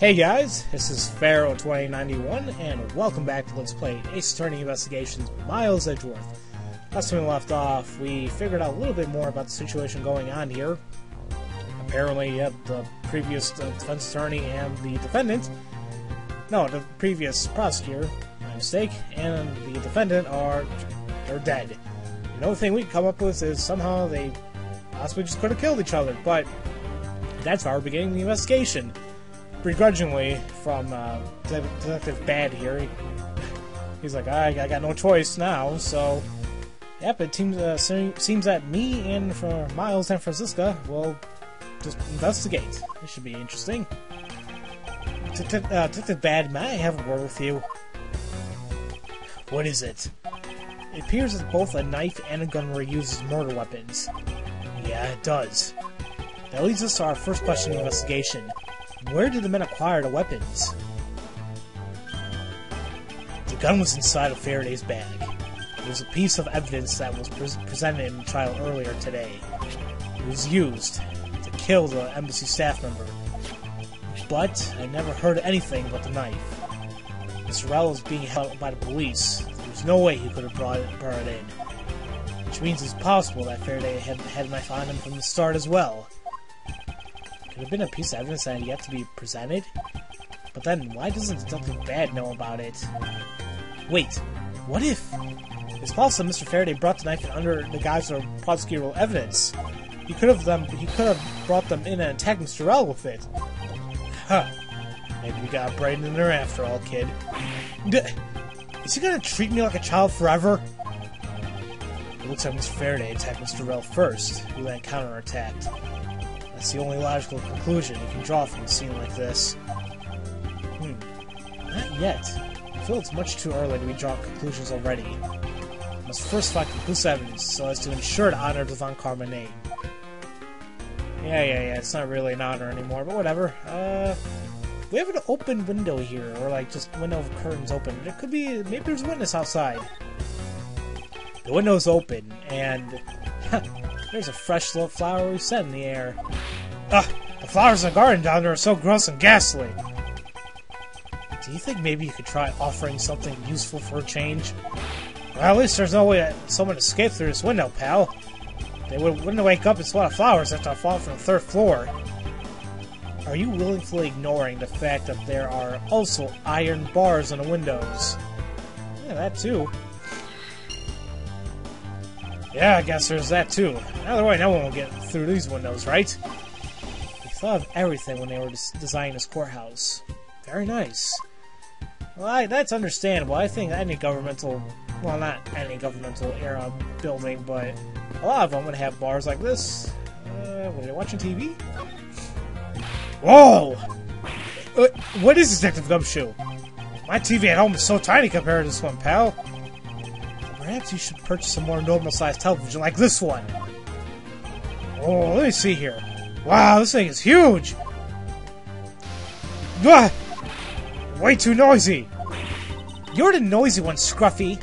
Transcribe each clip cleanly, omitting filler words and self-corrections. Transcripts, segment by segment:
Hey guys, this is Pharaoh 2091, and welcome back to Let's Play Ace Attorney Investigations Miles Edgeworth. Last time we left off, we figured out a little bit more about the situation going on here. Apparently, the previous defense attorney and the defendant, no, the previous prosecutor, my mistake, and the defendant they're dead. The only thing we can come up with is somehow they possibly just could have killed each other, but that's why we're beginning the investigation. Begrudgingly from Detective Bad here. He's like, I got no choice now, so yep, it seems that me and for Miles and Francisca will just investigate. This should be interesting. Detective Bad, may I have a word with you? What is it? It appears that both a knife and a gun were used as murder weapons. Yeah, it does. That leads us to our first question of investigation. Where did the men acquire the weapons? The gun was inside of Faraday's bag. It was a piece of evidence that was presented in the trial earlier today. It was used to kill the embassy staff member. But I never heard anything about the knife. Mr. Rowell was being held by the police. There was no way he could have brought it in. Which means it's possible that Faraday had a knife on him from the start as well. Could have been a piece of evidence that had yet to be presented? But then, why doesn't Detective Bad know about it? Wait, what if? It's possible Mr. Faraday brought the knife in under the guise of prosecutorial evidence. He could have brought them in and attacked Mr. Rowell with it. Huh. Maybe we got a brain in there after all, kid. Is he gonna treat me like a child forever? It looks like Mr. Faraday attacked Mr. Rowell first, who then counterattacked. That's the only logical conclusion you can draw from a scene like this. Not yet. I feel it's much too early to be drawing conclusions already. Must first find conclusive evidence so as to ensure the honor of the Von Karma name. Yeah, it's not really an honor anymore, but whatever. We have an open window here, or like just window of curtains open. It could be, maybe there's a witness outside. The window's open, and there's a fresh flowery scent in the air. Ugh! The flowers in the garden down there are so gross and ghastly. Do you think maybe you could try offering something useful for a change? Well, at least there's no way that someone escaped through this window, pal. They wouldn't wake up and smell the flowers after I fall from the 3rd floor. Are you willfully ignoring the fact that there are also iron bars on the windows? Yeah, that too. Yeah, I guess there's that too. Either way, no one will get through these windows, right? They thought of everything when they were designing this courthouse. Very nice. Well, that's understandable. I think any governmental, well, not any governmental era building, but a lot of them would have bars like this. Were they watching TV? Whoa! What is Detective Gumshoe? My TV at home is so tiny compared to this one, pal. Perhaps you should purchase a more normal-sized television like this one. Oh, let me see here. Wow, this thing is huge! Ah! Way too noisy! You're the noisy one, Scruffy!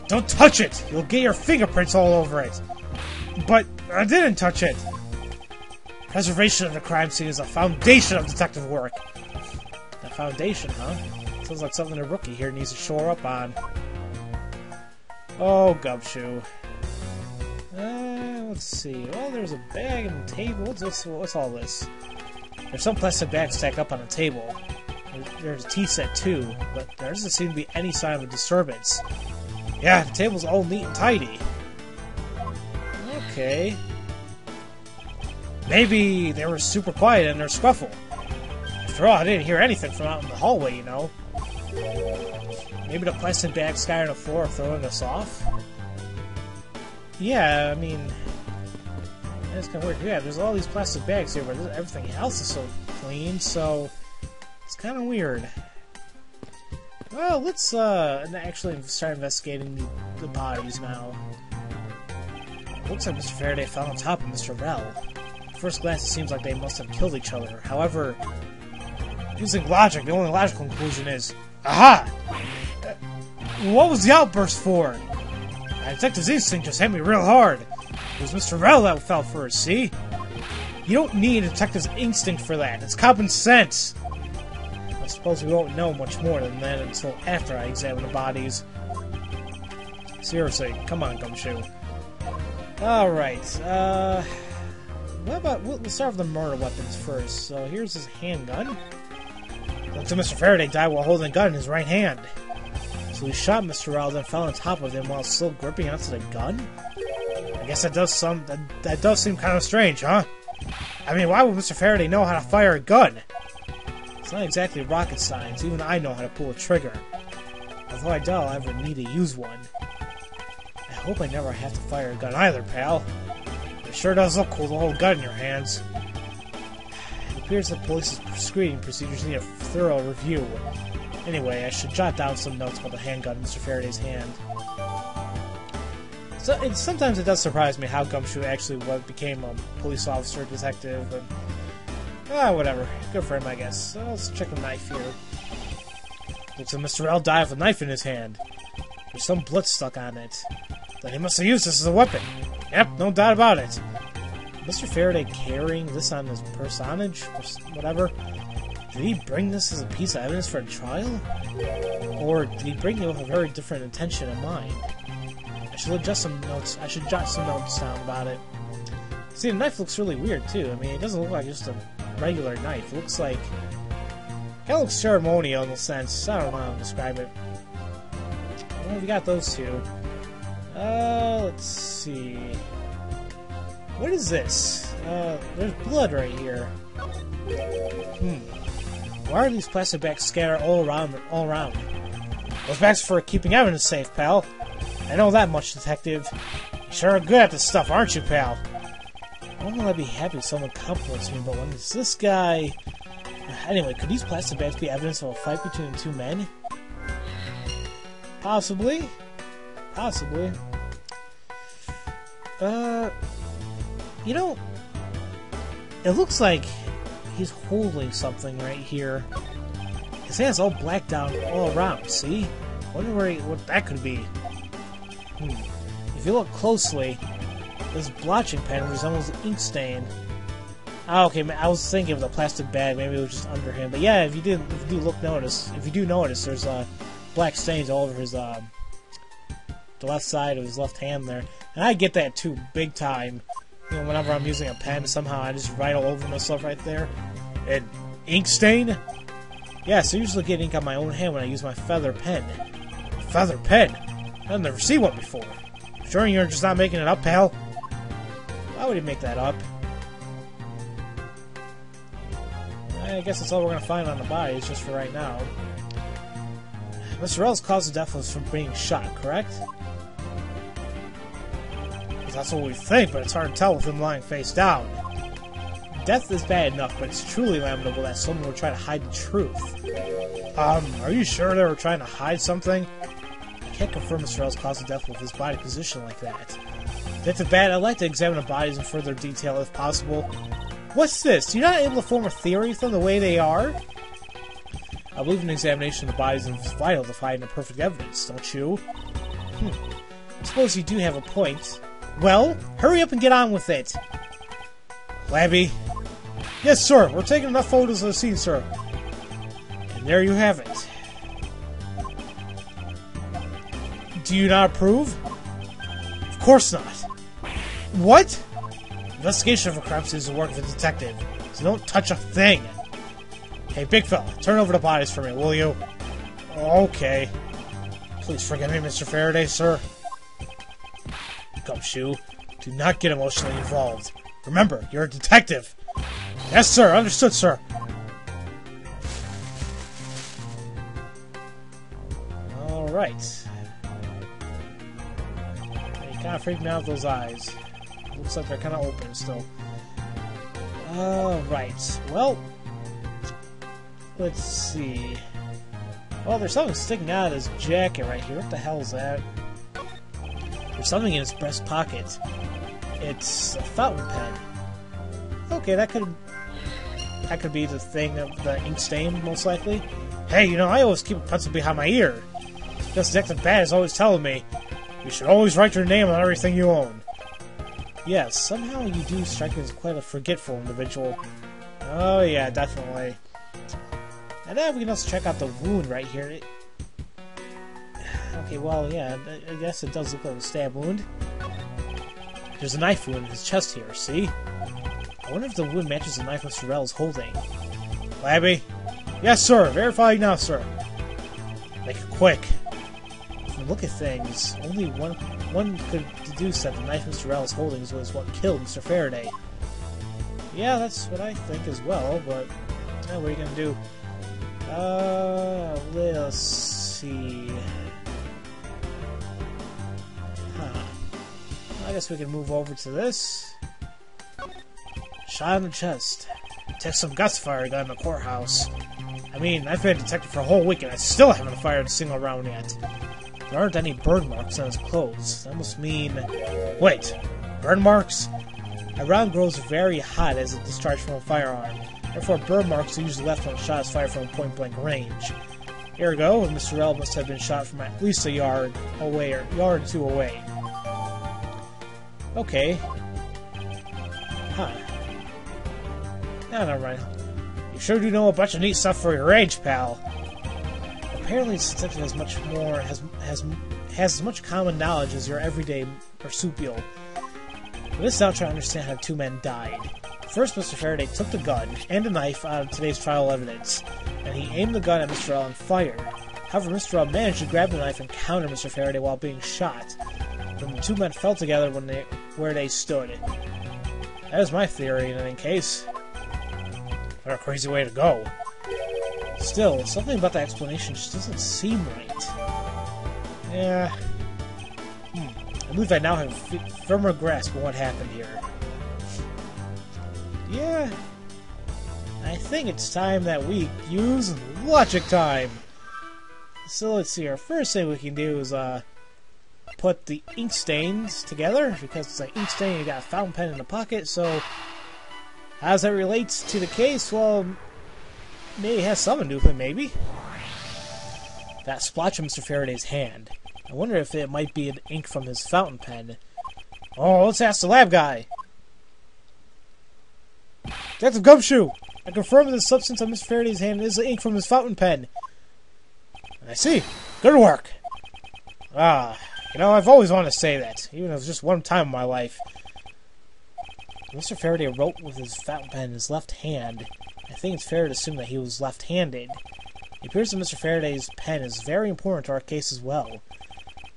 Don't touch it! You'll get your fingerprints all over it! But I didn't touch it! Preservation of the crime scene is the foundation of detective work. The foundation, huh? Sounds like something a rookie here needs to shore up on. Oh, Gumshoe. Let's see. Well, there's a bag and a table. What's all this? There's some plastic bags stacked up on a table. There's a tea set too, but there doesn't seem to be any sign of a disturbance. Yeah, the table's all neat and tidy. Okay. Maybe they were super quiet in their scuffle. After all, I didn't hear anything from out in the hallway, you know. Maybe the plastic bags scattered on the floor are throwing us off? Yeah, I mean, that's kind of weird. Yeah, there's all these plastic bags here, but everything else is so clean, so it's kind of weird. Well, let's actually start investigating the bodies now. Looks like Mr. Faraday fell on top of Mr. Rowell. At first glance, it seems like they must have killed each other. However, using logic, the only logical conclusion is, aha! What was the outburst for? My detective's instinct just hit me real hard. It was Mr. Rowell that fell first, see? You don't need a detective's instinct for that. It's common sense. suppose we won't know much more than that until after I examine the bodies. Seriously, come on, Gumshoe. Alright, let's start with the murder weapons first. So here's his handgun. Looks like Mr. Faraday died while holding a gun in his right hand. So he shot Mr. Rowell and fell on top of him while still gripping onto the gun? I guess that does seem kind of strange, huh? I mean, why would Mr. Faraday know how to fire a gun? It's not exactly rocket science. Even I know how to pull a trigger. Although I doubt I'll ever need to use one. I hope I never have to fire a gun either, pal. It sure does look cool to hold a gun in your hands. It appears that police's screening procedures need a thorough review. Anyway, I should jot down some notes about the handgun in Mr. Faraday's hand. So, sometimes it does surprise me how Gumshoe actually became a police officer, detective, and... whatever. Good for him, I guess. So let's check the knife here. Looks like Mr. L died with a knife in his hand. There's some blood stuck on it. Then he must have used this as a weapon. Yep, no doubt about it. Mr. Faraday carrying this on his personage? Or whatever? Did he bring this as a piece of evidence for a trial? Or did he bring it with a very different intention in mind? I should jot some notes down about it. See, the knife looks really weird, too. I mean, it doesn't look like just a regular knife. It looks like... kind of looks ceremonial in a sense. I don't know how to describe it. Well, we got those two. Let's see... what is this? There's blood right here. Why are these plastic bags scattered all around? Those bags are for keeping evidence safe, pal. I know that much, detective. You sure are good at this stuff, aren't you, pal? I don't know I'd be happy if someone compliments me, but when is this guy... Anyway, could these plastic bags be evidence of a fight between the two men? Possibly. Possibly. You know, it looks like he's holding something right here. His hand's all blacked out all around, see? Wonder what that could be. If you look closely, this blotching pen resembles an ink stain. Oh, okay, I was thinking of the plastic bag, maybe it was just under him. But yeah, if you do notice, there's black stains all over his the left side of his left hand there. And I get that too, big time. You know, whenever I'm using a pen, somehow I just write all over myself right there. And ink stain? Yes, I usually get ink on my own hand when I use my feather pen. Feather pen? I've never seen one before. Sure you're just not making it up, pal? Why would he make that up? I guess that's all we're going to find on the bodies, just for right now. Mr. L's cause of death was from being shot, correct? That's what we think, but it's hard to tell with him lying face down. Death is bad enough, but it's truly lamentable that someone would try to hide the truth. Are you sure they were trying to hide something? I can't confirm Mr. L's cause of death with his body position like that. That's bad. I'd like to examine the bodies in further detail if possible. What's this? You're not able to form a theory from the way they are? I believe an examination of the bodies is vital to find the perfect evidence, don't you? I suppose you do have a point. Well, hurry up and get on with it. Labby. Yes, sir. We're taking enough photos of the scene, sir. And there you have it. Do you not approve? Of course not. What? Investigation of a crime scene is the work of a detective, so don't touch a thing. Hey, big fella, turn over the bodies for me, will you? Okay. Please forgive me, Mr. Faraday, sir. Gumshoe, do not get emotionally involved. Remember, you're a detective. Yes, sir. Understood, sir. Alright. You kind of freaked me out with those eyes. Looks like they're kind of open still. Alright. Well, let's see. Well, there's something sticking out of his jacket right here. What the hell is that? There's something in his breast pocket. It's a fountain pen. Okay, that could be the thing, the ink stain, most likely. Hey, you know, I always keep a pencil behind my ear. Because Detective Bad is always telling me, you should always write your name on everything you own. Yes, somehow you do strike me as quite a forgetful individual. Oh yeah, definitely. And then we can also check out the wound right here. Okay, well, yeah, I guess it does look like a stab wound. There's a knife wound in his chest here, see? I wonder if the wound matches the knife Mr. Rell is holding. Labby? Yes, sir. Verifying now, sir. Make it quick. From the look of things, only one could deduce that the knife Mr. Rell is holding was what killed Mr. Faraday. Yeah, that's what I think as well, but what are you gonna do? Let's see. I guess we can move over to this. Shot in the chest. Take some guts fire gun in the courthouse. I mean, I've been a detective for a whole week and I still haven't fired a single round yet. There aren't any burn marks on his clothes. That must mean... Wait! Burn marks? A round grows very hot as it discharged from a firearm. Therefore, burn marks are usually left when a shot is fired from point-blank range. Here we go. Mr. Rell must have been shot from at least a yard away, or yard or two away. Okay. Huh. No, never mind. You sure do know a bunch of neat stuff for your age, pal. Apparently, this detective has much more has as much common knowledge as your everyday marsupial. But let's now try to understand how two men died. First, Mr. Faraday took the gun and a knife out of today's trial evidence, and he aimed the gun at Mr. Rell and fired. However, Mr. Rell managed to grab the knife and counter Mr. Faraday while being shot. Then the two men fell together where they stood. That is my theory in any case. What a crazy way to go. Still, something about the explanation just doesn't seem right. Yeah. I believe I now have a firmer grasp of what happened here. Yeah. I think it's time that we use logic time. So let's see, our first thing we can do is put the ink stains together, because it's an ink stain, you got a fountain pen in the pocket, so how does that relate to the case? Well, maybe it has something to do with it, maybe. That splotch of Mr. Faraday's hand. I wonder if it might be an ink from his fountain pen. Oh, let's ask the lab guy. Detective Gumshoe! I confirm that the substance on Mr. Faraday's hand is the ink from his fountain pen. I see. Good work. You know, I've always wanted to say that, even if it was just one time in my life. Mr. Faraday wrote with his fountain pen in his left hand. I think it's fair to assume that he was left-handed. It appears that Mr. Faraday's pen is very important to our case as well.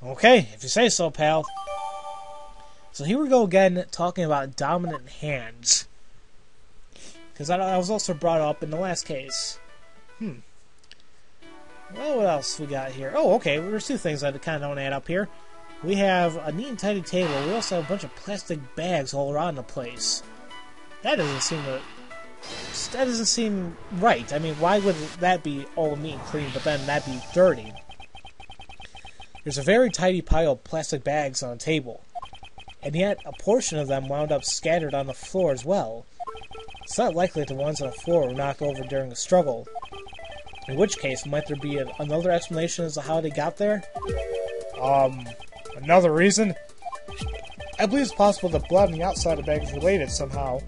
Okay, if you say so, pal. So here we go again, talking about dominant hands. Because that was also brought up in the last case. Well, what else we got here? Oh, okay, there's two things that kind of don't add up here. We have a neat and tidy table. We also have a bunch of plastic bags all around the place. That doesn't seem right. I mean, why would that be all neat and clean, but then that be dirty? There's a very tidy pile of plastic bags on the table, and yet a portion of them wound up scattered on the floor as well. It's not likely that the ones on the floor were knocked over during a struggle. In which case, might there be another explanation as to how they got there? Another reason? I believe it's possible that blood on the outside of the bag is related somehow.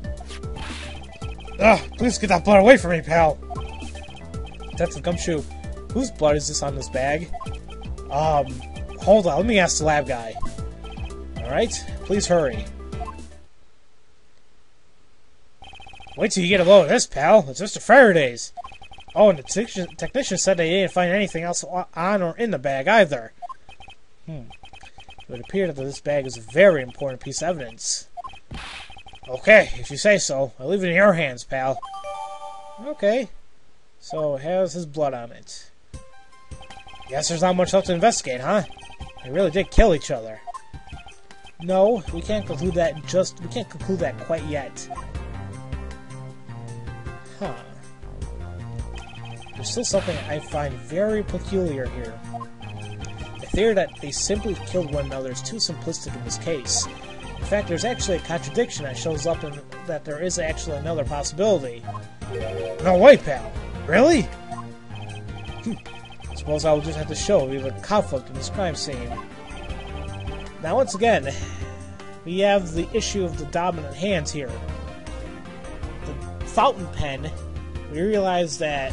Ugh, please get that blood away from me, pal! Detective Gumshoe, whose blood is this on this bag? Hold on, let me ask the lab guy. Alright, please hurry. Wait till you get a load of this, pal. It's Mr. Faraday's. Oh, and the technician said they didn't find anything else on or in the bag either. It would appear that this bag is a very important piece of evidence. Okay, if you say so. I'll leave it in your hands, pal. Okay. So, it has his blood on it. Guess there's not much left to investigate, huh? They really did kill each other. No, we can't conclude that quite yet. Huh. There's still something I find very peculiar here. The theory that they simply killed one another is too simplistic in this case. In fact, there's actually a contradiction that shows up in that there is actually another possibility. No way, pal. Really? Suppose I will just have to show you the conflict in this crime scene. Now, once again, we have the issue of the dominant hands here. The fountain pen, we realize that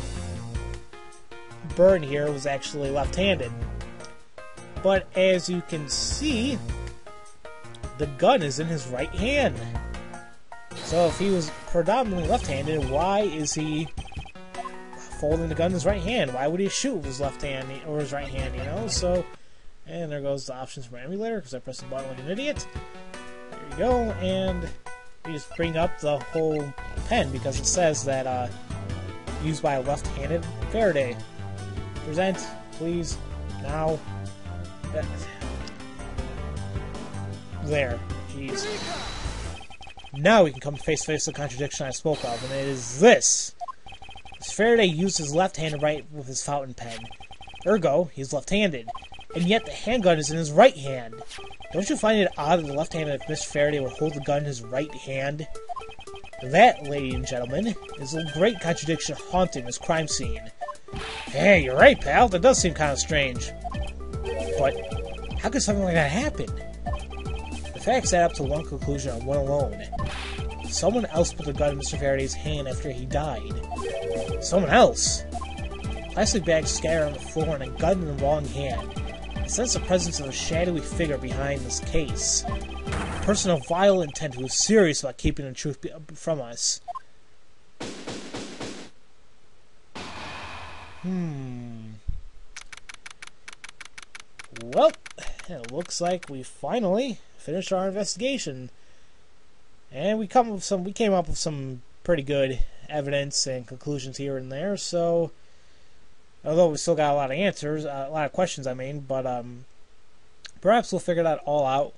burn here was actually left-handed. But as you can see, the gun is in his right hand. So if he was predominantly left-handed, why is he folding the gun in his right hand? Why would he shoot with his left hand or his right hand, you know? So, and there goes the options for my emulator, because I pressed the button like an idiot. There you go, and you just bring up the whole pen, because it says that, used by a left-handed Faraday. Present, please, now. There, jeez. Now we can come face to face with the contradiction I spoke of, and it is this. Faraday used his left hand to write with his fountain pen. Ergo, he's left-handed. And yet the handgun is in his right hand. Don't you find it odd that the left-handed Mr. Faraday would hold the gun in his right hand? That, ladies and gentlemen, is a great contradiction haunting this crime scene. Hey, you're right, pal. That does seem kind of strange. But how could something like that happen? The facts add up to one conclusion on one alone. Someone else put the gun in Mr. Faraday's hand after he died. Someone else? Plastic bags scattered on the floor and a gun in the wrong hand. I sense the presence of a shadowy figure behind this case. A person of vile intent who is serious about keeping the truth from us. Well, it looks like we finally finished our investigation. And we came up with some pretty good evidence and conclusions here and there, so although we still got a lot of answers, a lot of questions, I mean, but perhaps we'll figure that all out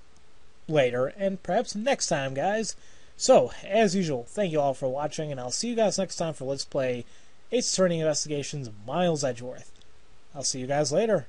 later, and perhaps next time, guys. So, as usual, thank you all for watching, and I'll see you guys next time for Let's Play Ace Attorney Investigations Miles Edgeworth. I'll see you guys later.